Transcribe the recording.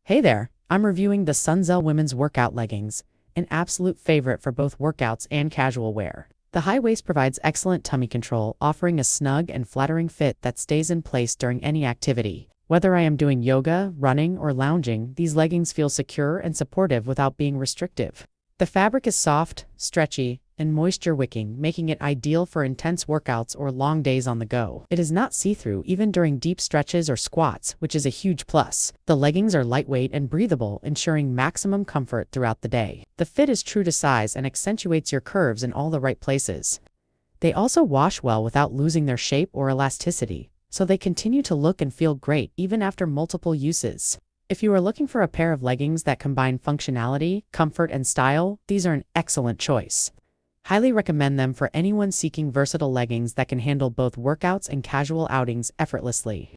Hey there, I'm reviewing the Sunzel Women's Workout Leggings, an absolute favorite for both workouts and casual wear. The high waist provides excellent tummy control, offering a snug and flattering fit that stays in place during any activity. Whether I am doing yoga, running, or lounging, these leggings feel secure and supportive without being restrictive. The fabric is soft, stretchy, and moisture-wicking, making it ideal for intense workouts or long days on the go. It is not see-through even during deep stretches or squats, which is a huge plus. The leggings are lightweight and breathable, ensuring maximum comfort throughout the day. The fit is true to size and accentuates your curves in all the right places. They also wash well without losing their shape or elasticity, so they continue to look and feel great even after multiple uses. If you are looking for a pair of leggings that combine functionality, comfort, and style, these are an excellent choice. Highly recommend them for anyone seeking versatile leggings that can handle both workouts and casual outings effortlessly.